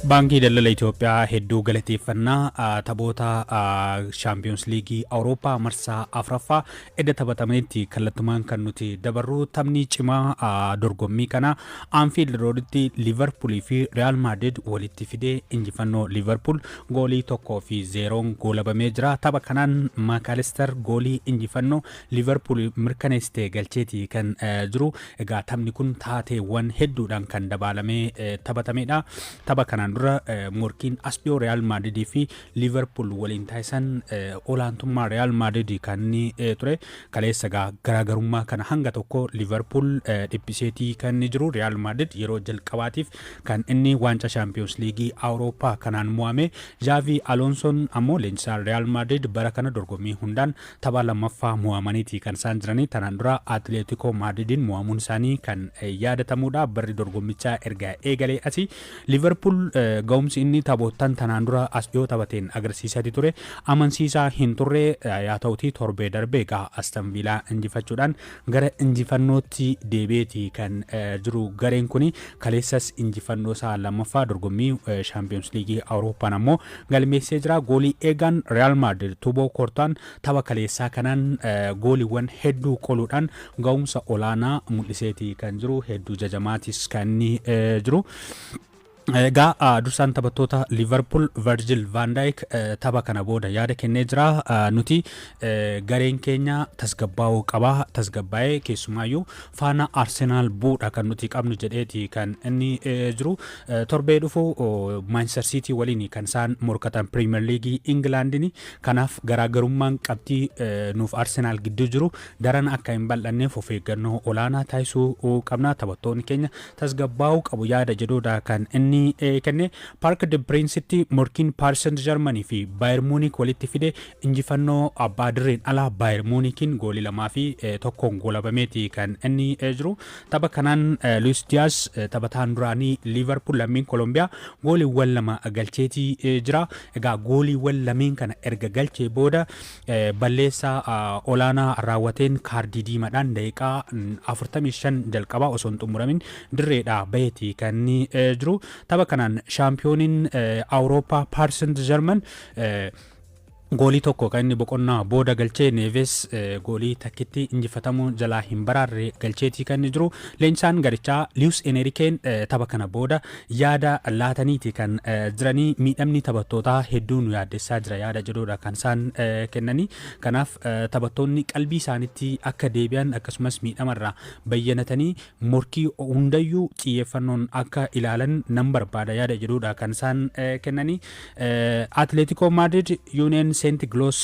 Baankii daldala Itoophiyaa hedduu galateeffannaa taphoota Champions League Awurooppaa marsaa afuraffaa edda taphatamanitti kallattumaan kan nuti dabarru taphni cimaa dorgommii kana Anfield Roaditti Liverpool fi Real Madrid walitti fidee injifannoo Liverpool goolii 1-0 goolabamee jira. Tapha kanaan McAllister goolii injifannoo Liverpool mirkaneessitee galcheetii kan jiru. Egaa taphni kun taateewwan hedduudhaan kan dabaalamee taphatamedha. Tapha kanaan dura morkiin asxoo Real Madrid fi Liverpool waliin taasisan olaantummaa Real Madrid kan ture. Kaleessa garaagarummaa kana hanga tokko Liverpool dhiphiseetii kan jiru. Real Madrid yeroo jalqabaatiif kan inni waancaa Champions League Awurooppaa kanaan mo'ame. Xavi Alonsoon ammoo leenjisaa Real Madrid bara kana dorgommii hundaan tapha lammaffaa mo'amaniiti kan isaan jiranii. Tanaan dura Atletico Madridin mo'amuun isaanii kan yaadatamudha. Barri dorgommichaa erga eegalee asii Liverpool gahumsi inni taphootan tanaan dura asxoo taphateen agarsiisaa ture amansiisaa hin turre. Yaa ta'utii torbee darbee Aston Villa injifachuudhaan gara injifannootti deebi'eeti kan jiru. Gareen kuni kaleessas injifannoo isaa lammaffaa dorgommii Champions League Awurooppaan ammoo galmeessee jira. Goolii eegaan Real Madrid Tuboo Kortaan tapha kaleessaa kanaan gooliiwwan hedduu qoluudhaan gahumsa olaanaa mul'iseeti kan jiru. Hedduu jajamaatis kan jiru. Dursaan taphattoota Liverpool Virgil van Dijk tapha kana booda yaada kennee jira. Nuti gareen keenya tasgabbaa'uu qaba. Tasgabbaa'ee keessumaayyuu faana Arsenal bu'uudha kan nuti qabnu jedheeti kan inni jiru. Torbee dhufu Manchester City waliin kan isaan morkatan Premier League Englandini. Kanaaf garaagarummaan qabxii nuuf Arsenal gidduu jiru daran akka hin bal'anneef of eeggannoo olaanaa taasisuu qabna. Taphattoonni keenya tasgabbaa'uu qabu yaada jedhuudha kan inni kenne. Park de Princetti morkiin Paris Saint-Germain fi Bayern Munich walitti fide injifannoo abbaa dirreen alaa Bayern Munichiin goolii 2-1 goolabameeti kan inni jiru. Tapha kanaan Luis Diaz taphataan duraanii Liverpool lammiin Kolombiyaa gooliiwwan 2 galcheetii jira. Egaa gooliiwwan lameen kana erga galchee booda balleessaa olaanaa raawwateen kaardii diimaadhaan daqiiqaa 45 jalqabaa osoo hin xumuramin dirreedhaa baheeti kan jiru. Tapha kanaan shaampiyooniin Awurooppaa Paris Saint-Germain goolii tokko kan inni boqonnaa booda galchee Neves goolii takkitti injifatamuu jalaa hin baraarre galcheetii kan jiru. Leenjisaan garichaa Luis Enriqueen tapha kana booda yaada laataniiti kan jiranii. Miidhamni taphattootaa hedduu nu yaaddessaa jira yaada jedhuudha kan isaan kennanii. Kanaaf taphattoonni qalbii isaaniitti akka deebi'an akkasumas miidhamarraa bayyanatanii morkii hundayyuu xiyyeeffannoon akka ilaalan nan barbaada yaada jedhuudha kan isaan kennanii. Atletico Madrid Union Saint Glos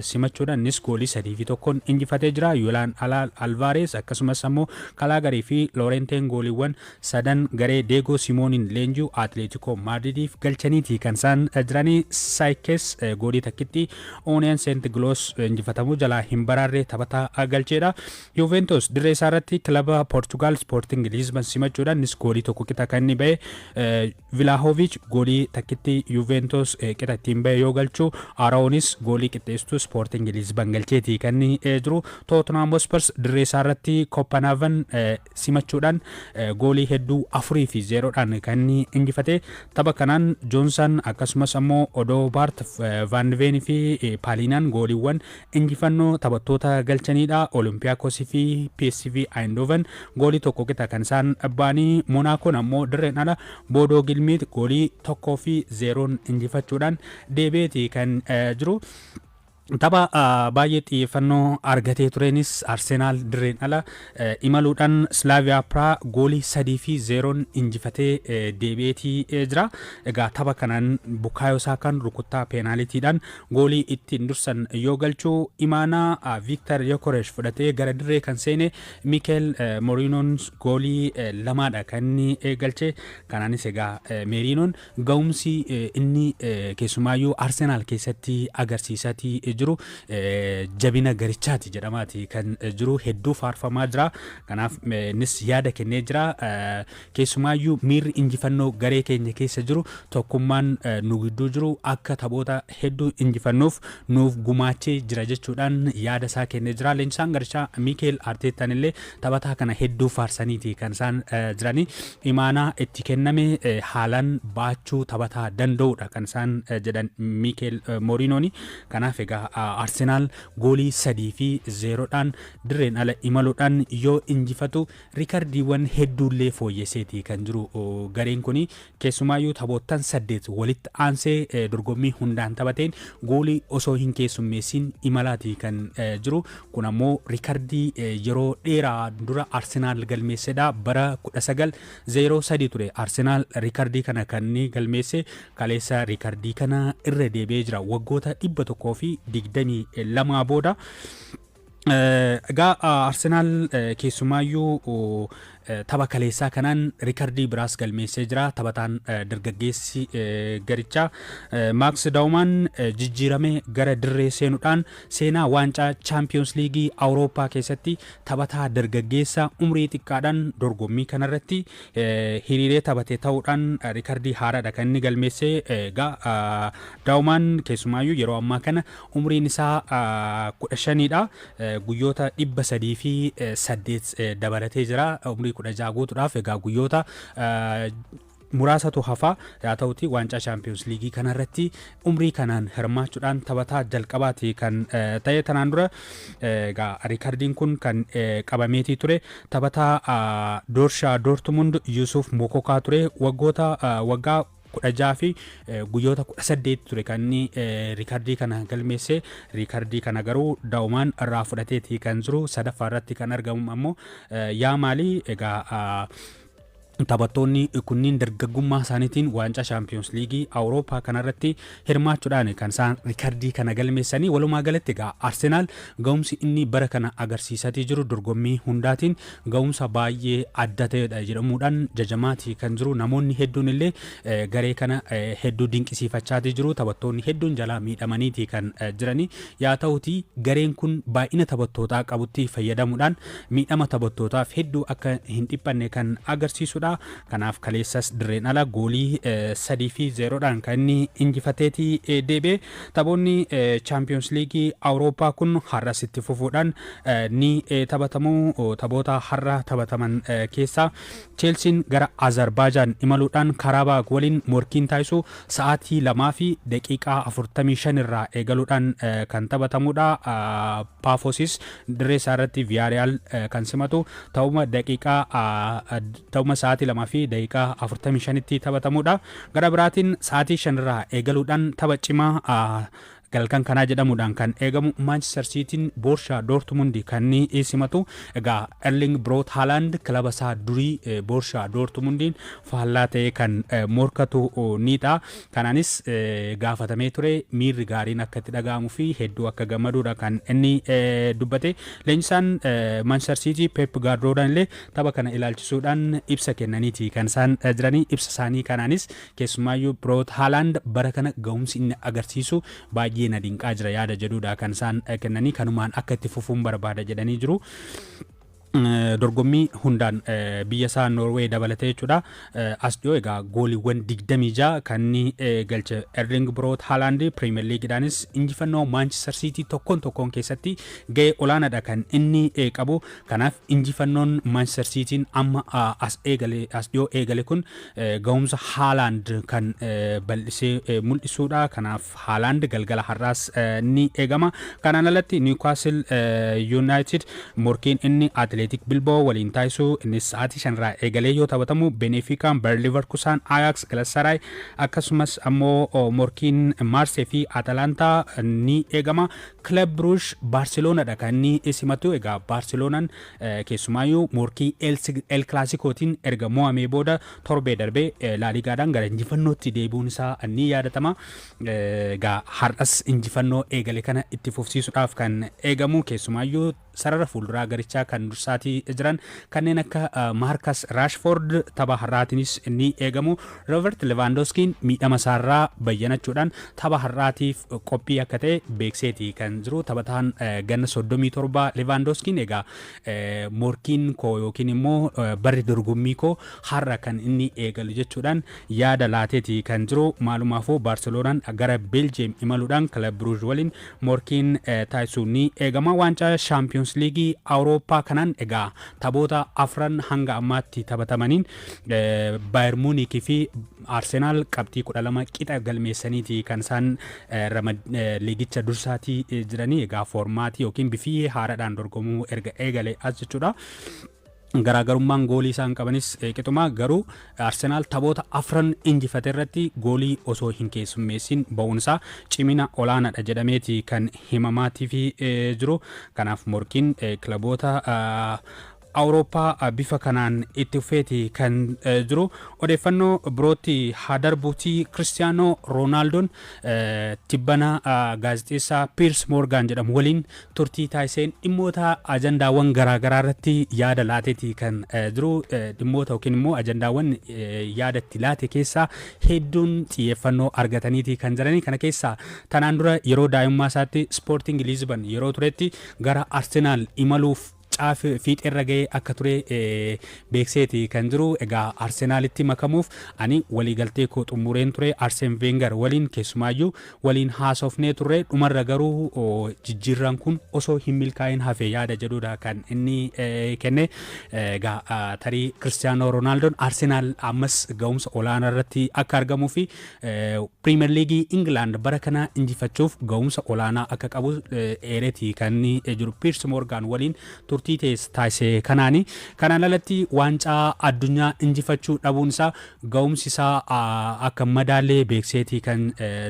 simachuudhaan nis goolii 3-1 injifatee jira. Yolaan Alvarez akkasumas ammoo Kalagarii fi Lorenten gooliiwwan 3 garee Diego Simooniin leenji'u Atletico Madridiif galchaniiti kan isaan jiranii. Saikes goolii takkitti Union Saint Glos injifatamuu jalaa hin baraarre taphataa galcheedha. Juventus dirree isaarratti kilaba Portugal Sporting Lisbon simachuudhaan nis goolii tokko qixa kan inni ba'e. Vlahovic goolii takkitti Juventus qixa ittiin ba'e yoo galchu Araonis goolii qixxeessituu Sporting Lisbon galcheetii kan jiru. Tottenham Hotspur dirree isaarratti Copenhagen simachuudhaan goolii hedduu 4-0dhaan kan injifate. Tapha kanaan Johnson akkasumas ammoo Odegaard Van de Ven fi Paaliinaan gooliiwwan injifannoo taphattoota galchaniidha. Olympiacos fi PSV Eindhoven goolii tokko qixa kan isaan baanii. Monacoon ammoo dirreen ala Bodo Glimt goolii 1-0 injifachuudhaan deebi'eeti kan jiru. Tapha baay'ee xiyyeeffannoo argatee turenis Arsenal dirreen ala imaluudhaan Slavia Praha goolii 3-0 injifatee deebi'eetii jira. Egaa tapha kanaan Bukayo Saakaan rukuttaa peenaalitiidhaan goolii ittiin dursan yoo galchu imaanaa Victor Yokeresh fudhatee gara dirree kan seene Mikel Merinoon goolii 2dha kan inni galche. Kanaanis egaa Merinoon gahumsi inni keessumaayyuu Arsenal keessatti agarsiisatii jiru jabina garichaati jedhamaati kan jiru hedduu faarfamaa jira kanaaf innis yaada kennee jira keessumaayyuu miirri injifannoo garee keenya keessa jiru tokkummaan nu gidduu jiru akka taphoota hedduu injifannuuf nuuf gumaachee jira jechuudhaan yaada isaa kennee jira leenjisaan garichaa Mikel Arteetaan illee taphataa kana hedduu faarsaniiti kan isaan jiranii imaanaa itti kenname haalaan baachuu taphataa danda'uudha kan isaan jedhan Mikel Morinooni kanaaf egaa Arsenaal goolii 3-0dhaan dirreen ala imaluudhaan yoo injifatu riikardiiwwan hedduullee fooyyeseeti kan jiru gareen kuni keessumaayyuu taphoottan 8 walitti aansee dorgommii hundaan taphateen goolii osoo hin keessummeessin imalaati kan jiru kun ammoo riikardii yeroo dheeraa dura Arsenaal galmeessedha bara 1903 ture Arsenaal riikardii kana kan galmeesse kaleessa riikardii kana irra deebi'ee jira waggoota 122 booda egaa Arsenaal keessumaayyuu tapha kaleessaa kanaan riikardii biraas galmeessee jira taphataan dargaggeessi garichaa Max Dauman jijjiirame gara dirree seenuudhaan seenaa waancaa Champions League Awurooppaa keessatti taphataa dargaggeessa umrii xiqqaadhaan dorgommii kanarratti hiriiree taphate ta'uudhaan riikardii haaraadha kan inni galmeesse egaa Dauman keessumaayyuu yeroo ammaa kana umriin isaa 15dha guyyoota 308 dabalatee jira umrii 16 guutuudhaaf egaa guyyoota muraasatu hafa yaa ta'uti waancaa Champions League kanarratti umrii kanaan hirmaachuudhaan taphataa jalqabaati kan ta'e tanaan dura egaa riikardiin kun kan qabameetii ture taphataa Doorshaa Dortmund Yusuf Mokokaa ture waggaa 16 fi guyyoota 18 ture kan inni riikardii kana galmeesse riikardii kana garuu Dauman irraa fudhateetii kan jiru sadaffaa irratti kan argamu ammoo yaa maalii egaa taphattoonni kunniin dargaggummaa isaaniitiin waancaa Champions League Awurooppaa kanarratti hirmaachuudhaan kan isaan riikardii kana galmeessanii walumaa galatti egaa Arsenaal gahumsi inni bara kana agarsiisatii jiru dorgommii hundaatiin gahumsa baay'ee adda ta'edha jedhamuudhaan jajamaatii kan jiru namoonni hedduun illee garee kana hedduu dinqisiifachaatii jiru taphattoonni hedduun jalaa miidhamaniitii kan jiranii yaa ta'uti gareen kun baay'ina taphattootaa qabutti fayyadamuudhaan miidhama taphattootaaf hedduu akka hin dhiphanne kan agarsiisudha kanaaf kaleessas dirreen ala goolii 3-0dhaan kan inni injifateetii deebi'e taphoonni Champions League Awurooppaa kun har'as itti fufuudhaan ni taphatamu taphoota har'a taphataman keessaa Chelsiin gara Azerbaijan imaluudhaan Karabaag waliin morkiin taasisu sa'aatii 2 fi daqiiqaa 45 irraa eegaluudhaan kan taphatamudha Paafosis dirree isaa irratti Villarreal kan simatu ta'uma sa'aatii 2 fi daqiiqaa 45tti taphatamudha gara biraatiin sa'aatii 5 irraa eegaluudhaan tapha cimaa galkan kanaa jedhamuudhaan kan eegamu Manchester Cityin Borussia Dortmund kan ni simatu egaa Erling Braut Haaland kilaba isaa durii Borussia Dortmundiin faallaa ta'ee kan morkatu niidha kanaanis gaafatamee ture miirri gaariin akka itti dhaga'amuu fi hedduu akka gammaduudha kan inni dubbate leenjisaan Manchester City Pep Guardiola illee tapha kana ilaalchisuudhaan ibsa kennaniiti kan isaan jiranii ibsa isaanii kanaanis keessumaayyuu Braut Haaland bara kana gahumsi inni agarsiisu baay'ee na dinqaa jira yaada jedhuudha kan isaan kennanii kanumaan akka itti fufuun barbaada jedhanii jiru dorgommii hundaan biyya isaa Norway dabalatee jechuudha as dhiyoo egaa gooliiwwan 26 kan inni galche Erling Braut Haaland Premier League'daanis injifannoo Manchester City tokkoon keessatti ga'ee olaanaadha kan inni qabu kanaaf injifannoon Manchester City'n amma as dhiyoo eegale kun gahumsa Haaland kan bal'isee mul'isuudha kanaaf Haaland galgala har'aas ni eegama kanaan alatti Newcastle United morkiin inni Athletic Bilbao waliin taasisu innis sa'aatii 5 irraa eegalee yoo taphatamu Benfica Bayer Leverkusen Ajax Galatasaray akkasumas ammoo morkiin Marseille fi Atalanta ni eegama Club Brugge Barcelonaadha kan inni simatu egaa Barcelonaan keessumaayyuu morkii El Clasicotiin erga mo'amee booda torbee darbee La Ligaadhaan gara injifannootti deebi'uun isaa ni yaadatama egaa har'as injifannoo eegale kana itti fufsiisuudhaaf kan eegamu keessumaayyuu sarara fuulduraa garichaa kan dursaatii jiran kanneen akka Marcus Rashford tapha har'aatiinis inni eegamu. Robert Lewandowskiin miidhama isaarraa bayyanachuudhaan tapha har'aatiif qophii akka ta'e beekseeti kan jiru. Taphataan ganna 37 Lewandowskiin egaa morkiin koo yookiin immoo barri dorgommii koo har'a kan inni eegalu jechuudhaan yaada laateeti kan jiru. Maalumaafuu Barcelonaan gara Belgium imaluudhaan Club Brugge waliin morkiin taasisuun ni eegama. Waancaa Champions League Awurooppaa kanaan egaa taphoota afran hanga ammaatti taphatamaniin Bayern Munich fi Arsenal qabxii 12 qixa galmeessaniiti kan isaan liigicha dursaatii jiranii. Egaa foormaatii yookiin bifii haaraadhaan dorgomuu erga eegale as jechuudha. Garaagarummaan goolii isaan qabanis qixuma garuu Arsenal taphoota afran injifate irratti goolii osoo hin keessummeessin ba'uunsaa cimina olaanaadha jedhameeti kan himamaatiif jiru. Kanaaf morkiin kilaboota Awurooppaa bifa kanaan itti fufeeti kan jiru. Odeeffannoo birootti haa darbuutii Cristiano Ronaldoon tibbana gaazexeessaa Piers Morgan jedhamu waliin turtii taasiseen dhimmoota ajandaawwan garaagaraa irratti yaada laateeti kan jiru. Dhimmoota yookiin immoo ajandaawwan yaada itti laate keessaa hedduun xiyyeeffannoo argataniiti kan jiranii. Kana keessaa tanaan dura yeroo daa'imummaa isaatti Sporting Lisbon yeroo turetti gara Arsenal imaluuf fiixeerra ga'ee akka ture beekseeti kan jiru. Egaa Arsenaalitti makamuuf ani waliigaltee koo xumureen ture Arsene Wenger waliin keessumaayyuu waliin haasofnee turre dhumarra garuu jijjiirraan kun osoo hin milkaa'in hafe yaada jedhudha kan inni kenne. Egaa tarii Cristiano Ronaldoon Arsenal ammas gahumsa olaanaa irratti akka argamuu fi Premier League England bara kana injifachuuf gahumsa olaanaa akka qabu eereeti kan inni jiru. Piers Morgan waliin turtii taasise kanaani. Kanaan alatti waancaa addunyaa injifachuu dhabuun isaa gahumsi isaa akka madaalee beekseeti kan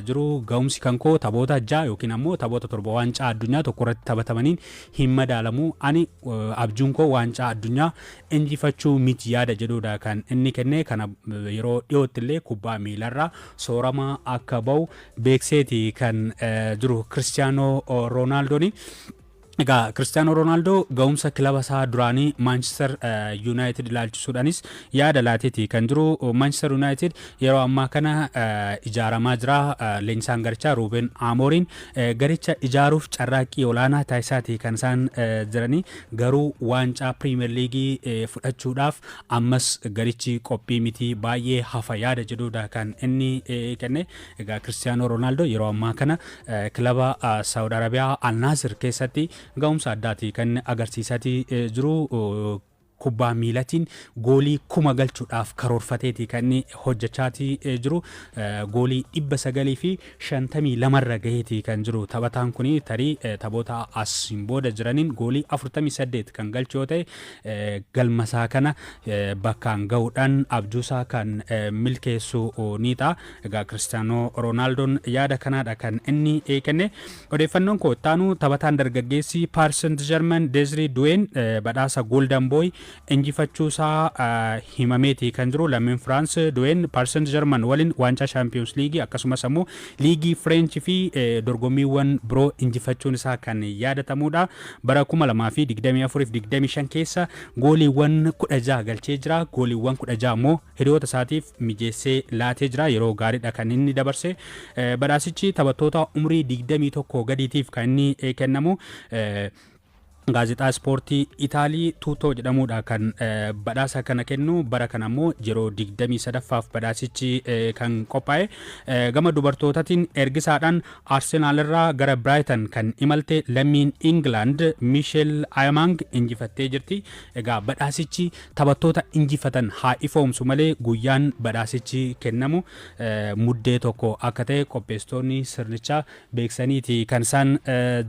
jiru. Gahumsi kan koo taphoota 6 yookiin ammoo taphoota 7 waancaa addunyaa tokko irratti taphatamaniin hin madaalamu. Ani abjuun koo waancaa addunyaa injifachuu miti yaada jedhudha kan inni kenne. Kana yeroo dhiyootti illee kubbaa miilarraa soorama akka ba'u beekseeti kan jiru Cristiano Ronaldooni. Egaa Cristiano Ronaldo gahumsa kilaba isaa duraanii Manchester United ilaalchisuudhaanis yaada laateeti kan jiru. Manchester United yeroo ammaa kana ijaaramaa jira. Leenjisaan garichaa Ruben Amorim garicha ijaaruuf carraaqqii olaanaa taasisaati kan isaan jiranii. Garuu waancaa Premier League fudhachuudhaaf ammas garichi qophii miti baay'ee hafa yaada jedhudha kan inni kenne. Egaa Cristiano Ronaldo yeroo ammaa kana kilaba Saudi Arabiyaa Al Nassr keessatti gahumsa addaati kan agarsiisaati jiru. kubbaa miilatiin goolii 1000 galchuudhaaf karoorfateeti kan inni hojjechaati jiru. Goolii 952 irra gaheeti kan jiru. Taphataan kuni tarii taphoota asiin booda jiraniin goolii 48 kan galchu yoo ta'e galmasaa kana bakkaan gahuudhaan abjuusaa kan milkeessu ni ta'a. Egaa Cristiano Ronaldoon yaada kanaadha kan inni kenne. Odeeffannoon koo taanu taphataan dargaggeessi Paris Saint-Germain Desiree Doué badhaasa Golden Boy injifachuusaa himameeti kan jiru. Lammiin France Doué Paris Saint-Germain waliin waancaa Champions League akkasumas ammoo liigii French fi dorgommiiwwan biroo injifachuun isaa kan yaadatamudha. Bara 2024-25 keessa gooliiwwan 16 galchee jira. Gooliiwwan 16 ammoo hiriyoota isaatiif mijeessee laatee jira. Yeroo gaariidha kan inni dabarse. Badhaasichi taphattoota umrii 21 gadiitiif kan inni kennamu. Gaazexaa ispoortii Itaalii Tuutoo jedhamuudha kan badhaasa kana kennu. Bara kana ammoo yeroo 23ffaaf badhaasichi kan qophaa'e. Gama dubartootaatiin ergisaadhaan Arsenaal irraa gara Brighton kan imalte lammiin England Michelle Ayamang injifattee jirti. Egaa badhaasichi taphattoota injifatan haa ifoomsu malee guyyaan badhaasichi kennamu muddee tokko akka ta'e qopheessitoonni sirnichaa beeksaniiti kan isaan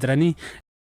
jiranii.